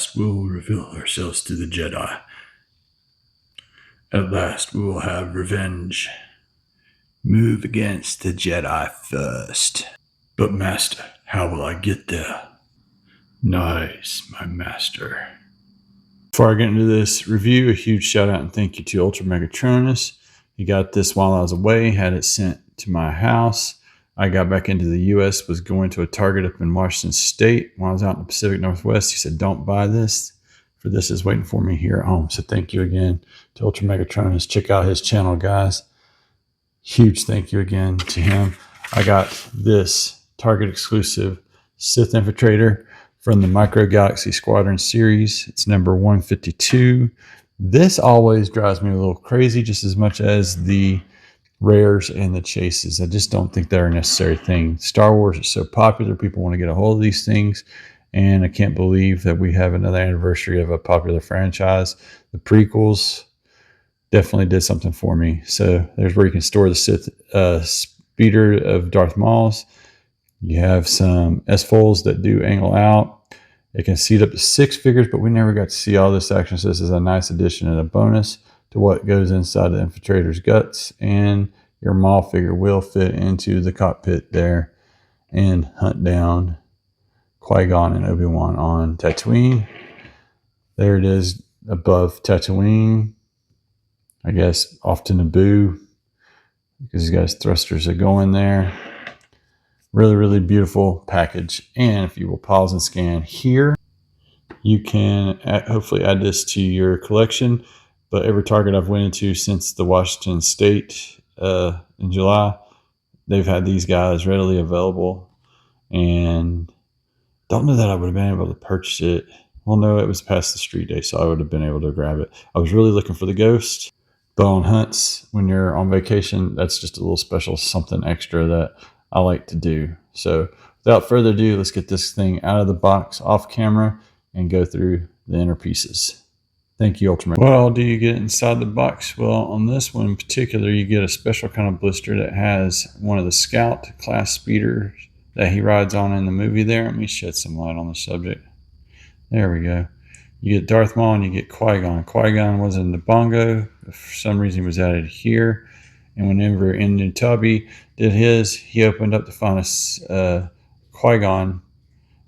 last we will reveal ourselves to the Jedi. At last we will have revenge. Move against the Jedi first. But Master, how will I get there? Nice, my master. Before I get into this review, a huge shout out and thank you to Ultramegatronus. He got this while I was away, had it sent to my house. I got back into the U.S., was going to a Target up in Washington State. When I was out in the Pacific Northwest, he said, don't buy this, for this is waiting for me here at home. So thank you again to Ultramegatronus. Check out his channel, guys. Huge thank you again to him. I got this Target exclusive Sith Infiltrator from the Micro Galaxy Squadron series. It's number 152. This always drives me a little crazy, just as much as the rares and the chases. I just don't think they're a necessary thing. Star Wars is so popular, people want to get a hold of these things, and I can't believe that we have another anniversary of a popular franchise. The prequels definitely did something for me. So there's where you can store the Sith speeder of Darth Maul's. You have some S-foils that do angle out. It can seat up to 6 figures, but we never got to see all this action. So this is a nice addition and a bonus to what goes inside the Infiltrator's guts, and your Maul figure will fit into the cockpit there and hunt down Qui-Gon and Obi-Wan on Tatooine. There it is above Tatooine, I guess off to Naboo, because these guys thrusters are going there. Really, really beautiful package. And if you will pause and scan here, you can hopefully add this to your collection. But every Target I've went into since the Washington State in July, they've had these guys readily available. And don't know that I would have been able to purchase it. Well, no, it was past the street day, so I would have been able to grab it. I was really looking for the Ghost. But on hunts, when you're on vacation, that's just a little special something extra that I like to do. So without further ado, let's get this thing out of the box off camera and go through the inner pieces. Thank you, Ultraman. What all do you get inside the box? Well, on this one in particular, you get a special kind of blister that has one of the Scout class speeders that he rides on in the movie there. Let me shed some light on the subject. There we go. You get Darth Maul and you get Qui-Gon. Qui-Gon was in the bongo. For some reason, he was added here. And whenever Inutabi did his, he opened up to find a Qui-Gon,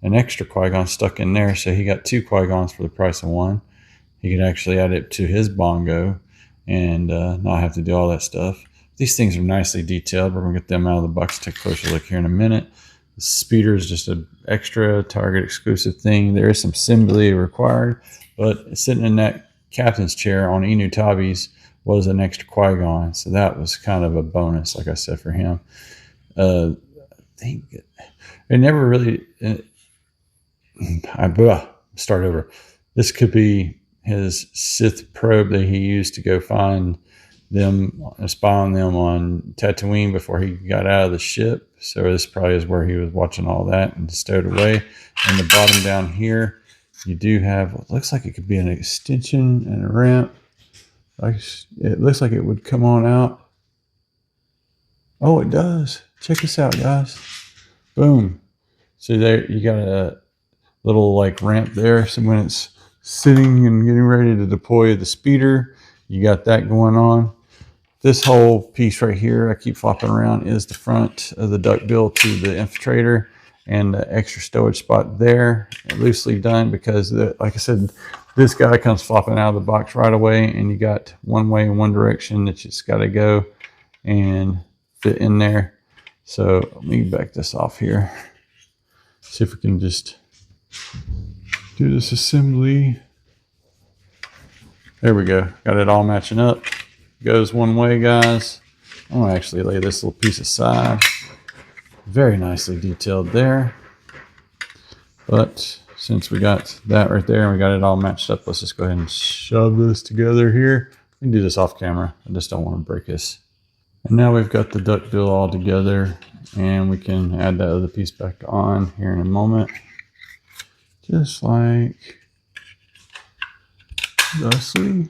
an extra Qui-Gon stuck in there. So he got 2 Qui-Gons for the price of 1. He could actually add it to his bongo and not have to do all that stuff. These things are nicely detailed. We're going to get them out of the box, take a closer look here in a minute. The speeder is just an extra Target exclusive thing. There is some assembly required, but sitting in that captain's chair on Inutabi's was an extra Qui-Gon. So that was kind of a bonus, like I said, for him. I think it never really... start over. This could be his Sith probe that he used to go find them, spy on them on Tatooine before he got out of the ship. So this probably is where he was watching all that and stowed away. And the bottom down here, you do have what looks like it could be an extension and a ramp. It looks like it would come on out. Oh, it does. Check this out, guys. Boom. So there you got a little like ramp there. So when it's sitting and getting ready to deploy the speeder, you got that going on. This whole piece right here, I keep flopping around, is the front of the duckbill to the Infiltrator, and the extra stowage spot there, loosely done because, like I said, this guy comes flopping out of the box right away, and you got one way in one direction that you just got to go and fit in there. So let me back this off here. See if we can just do this assembly. There we go. Got it all matching up. Goes one way, guys. I'm going to actually lay this little piece aside. Very nicely detailed there. But since we got that right there and we got it all matched up, let's just go ahead and shove this together here. We can do this off camera. I just don't want to break this. And now we've got the duckbill all together, and we can add that other piece back on here in a moment. Just like thusly.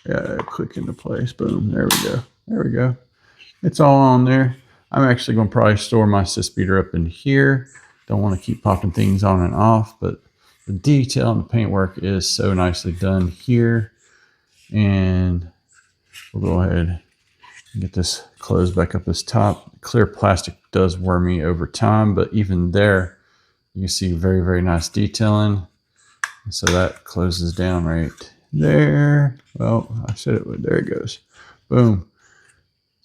Yeah, click into place. Boom. There we go. There we go. It's all on there. I'm actually going to probably store my Sith speeder up in here. Don't want to keep popping things on and off, but the detail and the paintwork is so nicely done here. And we'll go ahead and get this closed back up this top. Clear plastic does wear me over time, but even there, you can see very, very nice detailing. So that closes down right there. Well, I said it would. There it goes. Boom.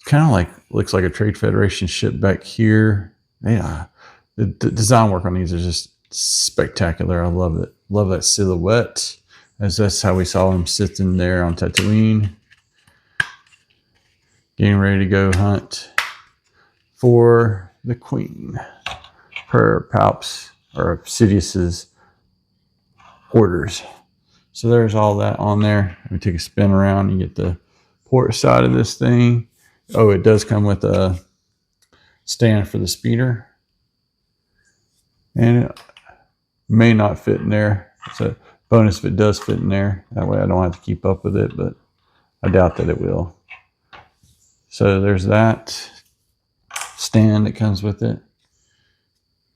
Kind of like, looks like a Trade Federation ship back here. Yeah, the design work on these is just spectacular. I love it. Love that silhouette, as that's how we saw him sitting there on Tatooine, getting ready to go hunt for the Queen per Palp's or Sidious's orders. So there's all that on there. Let me take a spin around and get the port side of this thing. Oh, it does come with a stand for the speeder. And it may not fit in there. It's a bonus if it does fit in there. That way I don't have to keep up with it, but I doubt that it will. So there's that stand that comes with it.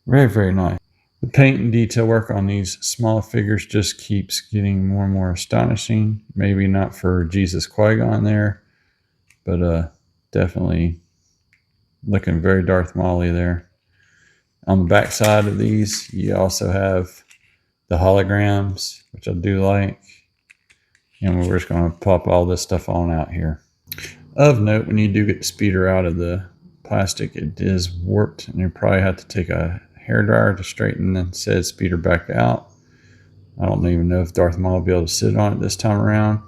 Very, very nice. The paint and detail work on these small figures just keeps getting more and more astonishing. Maybe not for Jesus Qui-Gon there, but definitely looking very Darth Maul-y there. On the back side of these, you also have the holograms, which I do like. And we're just going to pop all this stuff on out here. Of note, when you do get the speeder out of the plastic, it is warped, and you probably have to take a hairdryer to straighten the said speeder back out. I don't even know if Darth Maul will be able to sit on it this time around.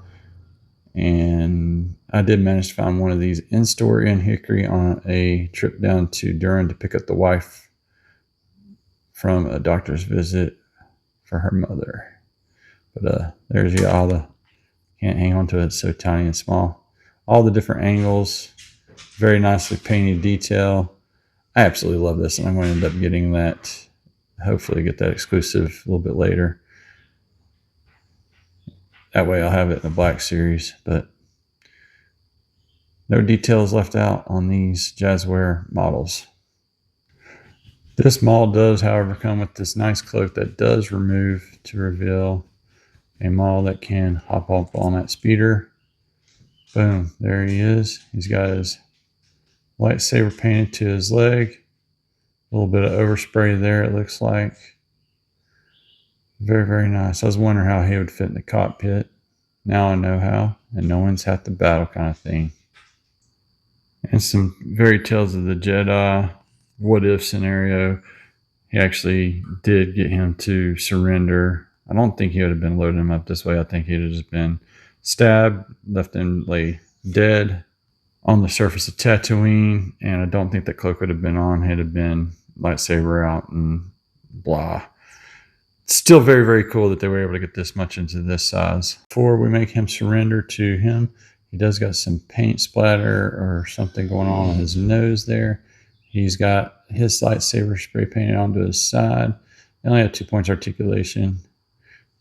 And I did manage to find one of these in store in Hickory on a trip down to Durham to pick up the wife from a doctor's visit for her mother. But there's all the, can't hang on to it, it's so tiny and small. All the different angles, very nicely painted detail. I absolutely love this, and I'm going to end up getting that, hopefully get that exclusive a little bit later. That way I'll have it in the black series, but no details left out on these Jazzware models. This Maul does, however, come with this nice cloak that does remove to reveal a Maul that can hop up on that speeder. Boom, there he is. He's got his lightsaber painted to his leg. A little bit of overspray there, it looks like. Very, very nice. I was wondering how he would fit in the cockpit. Now I know how, and no one's half the battle kind of thing. And some very Tales of the Jedi what if scenario. He actually did get him to surrender. I don't think he would have been loading him up this way. I think he'd have just been stabbed, left and lay dead on the surface of Tatooine. And I don't think that cloak would have been on. It had been lightsaber out and blah. Still very, very cool that they were able to get this much into this size. Before we make him surrender to him, he does got some paint splatter or something going on his nose there. He's got his lightsaber spray painted onto his side. They only have 2 points articulation.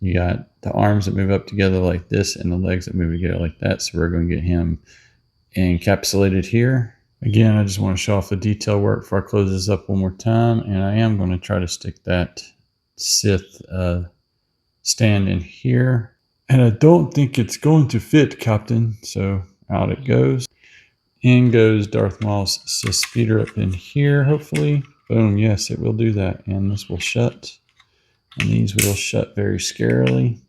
You got the arms that move up together like this and the legs that move together like that. So we're going to get him encapsulated here. Again, I just want to show off the detail work before I close this up one more time. And I am going to try to stick that Sith stand in here. And I don't think it's going to fit, Captain. So out it goes. In goes Darth Maul's Sith speeder up in here, hopefully. Boom, yes, it will do that. And this will shut. And these will shut very scarily.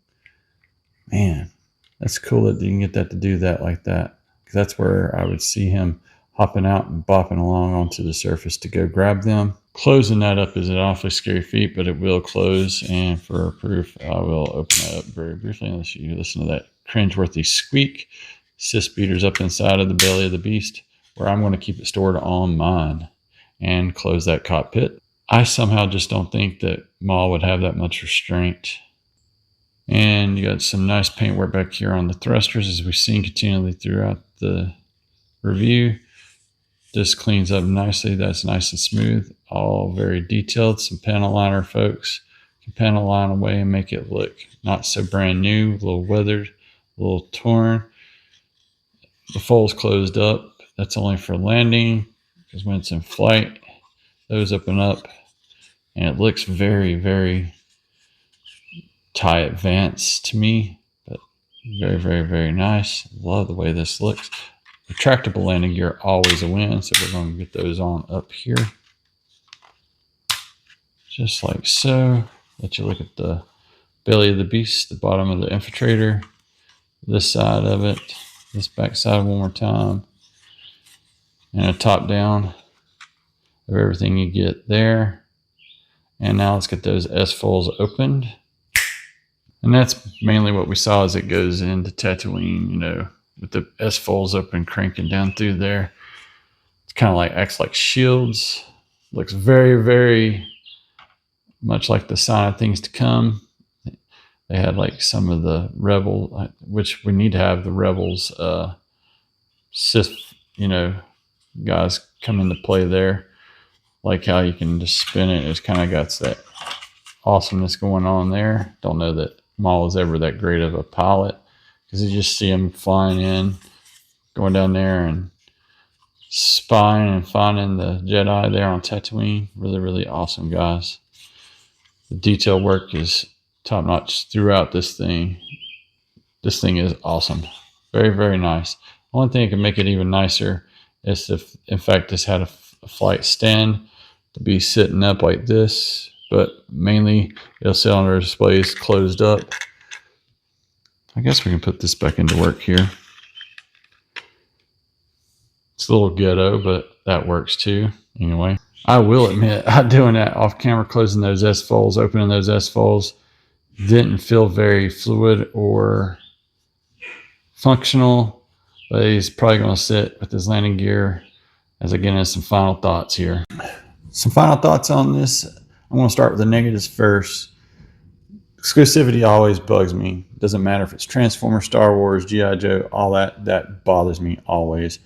Man, that's cool that you can get that to do that like that. Because that's where I would see him hopping out and bopping along onto the surface to go grab them. Closing that up is an awfully scary feat, but it will close. And for proof, I will open that up very briefly unless you listen to that cringeworthy squeak. Sith speeder's up inside of the belly of the beast, where I'm going to keep it stored on mine. And close that cockpit. I somehow just don't think that Maul would have that much restraint. And you got some nice paintwork back here on the thrusters, as we've seen continually throughout the review. This cleans up nicely. That's nice and smooth. All very detailed. Some panel liner, folks. You can panel line away and make it look not so brand new. A little weathered, a little torn. The fold's closed up. That's only for landing, because when it's in flight, those open up. And it looks very, very TIE Advance to me, but very, very, very nice. Love the way this looks. Retractable landing gear, always a win, so we're going to get those on up here. Just like so. Let you look at the belly of the beast, the bottom of the infiltrator, this side of it, this back side one more time, and a top down of everything you get there. And now let's get those S-foils opened. And that's mainly what we saw as it goes into Tatooine, you know, with the S-foils open, cranking down through there. It's kind of like, acts like shields. Looks very, very much like the sign of things to come. They had like some of the rebel, which we need to have the rebels, Sith, you know, guys come into play there. Like how you can just spin it. It's kind of got that awesomeness going on there. Don't know that Maul is ever that great of a pilot, because you just see him flying in, going down there and spying and finding the Jedi there on Tatooine. Really, really awesome, guys. The detail work is top notch throughout this thing. This thing is awesome. Very, very nice. One thing that can make it even nicer is if, in fact, this had a flight stand to be sitting up like this, but mainly it'll sit on our displays closed up. I guess we can put this back into work here. It's a little ghetto, but that works too. Anyway, I will admit, I'm doing that off camera, closing those S-foils, opening those S-foils, didn't feel very fluid or functional, but he's probably going to sit with his landing gear as I get into some final thoughts here. Some final thoughts on this. I'm going to start with the negatives first. Exclusivity always bugs me. Doesn't matter if it's Transformers, Star Wars, G.I. Joe, all that bothers me always.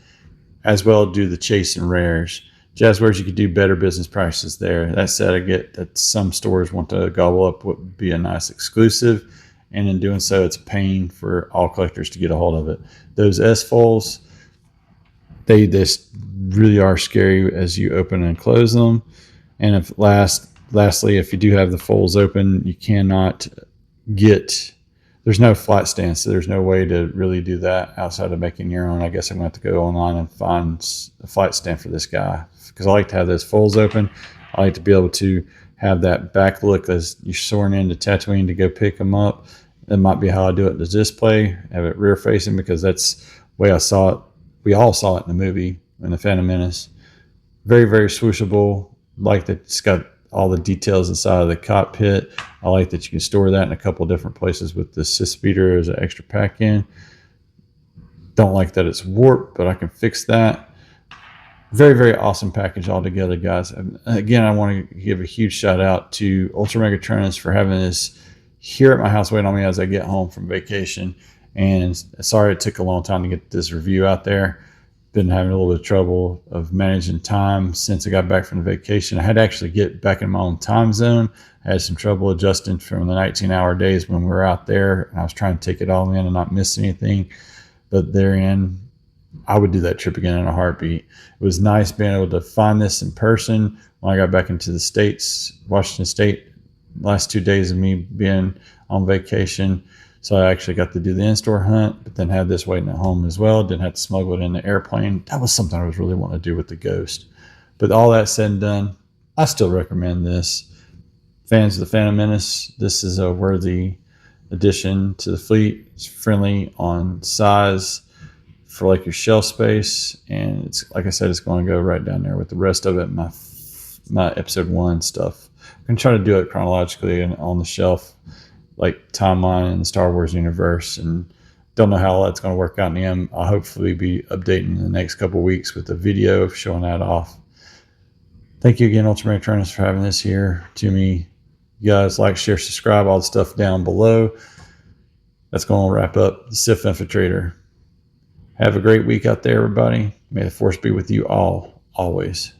As well do the chase and rares. Jazzwares, you could do better business practices there. That said, I get that some stores want to gobble up what would be a nice exclusive, and in doing so, it's a pain for all collectors to get a hold of it. Those S-foils, they just really are scary as you open and close them. And if lastly, if you do have the foils open, you cannot get, there's no flight stand, so there's no way to really do that outside of making your own. I guess I'm going to have to go online and find a flight stand for this guy, because I like to have those foils open. I like to be able to have that back look as you're soaring into Tatooine to go pick them up. That might be how I do it in the display, have it rear facing, because that's the way I saw it. We all saw it in the movie, in the Phantom Menace. Very, very swooshable. Like that it's got all the details inside of the cockpit. I like that you can store that in a couple different places with the Sith speeder as an extra pack in. Don't like that it's warped, but I can fix that. Very, very awesome package altogether, guys. Again, I want to give a huge shout out to Ultramegatronus for having this here at my house waiting on me as I get home from vacation. And sorry it took a long time to get this review out there. Been having a little bit of trouble of managing time since I got back from the vacation. I had to actually get back in my own time zone. I had some trouble adjusting from the 19-hour days when we were out there. And I was trying to take it all in and not miss anything. But therein, I would do that trip again in a heartbeat. It was nice being able to find this in person when I got back into the States, Washington State, last 2 days of me being on vacation. So I actually got to do the in-store hunt, but then had this waiting at home as well. Didn't have to smuggle it in the airplane. That was something I was really wanting to do with the Ghost. But all that said and done, I still recommend this. Fans of the Phantom Menace, this is a worthy addition to the fleet. It's friendly on size for like your shelf space. And it's, like I said, it's going to go right down there with the rest of it, my episode 1 stuff. I'm going to try to do it chronologically and on the shelf, like timeline in the Star Wars universe, and don't know how that's going to work out in the end. I'll hopefully be updating in the next couple of weeks with a video showing that off. Thank you again, Ultramegatronus, for having this here to me. You guys like, share, subscribe, all the stuff down below. That's going to wrap up the Sith Infiltrator. Have a great week out there, everybody. May the Force be with you all, always.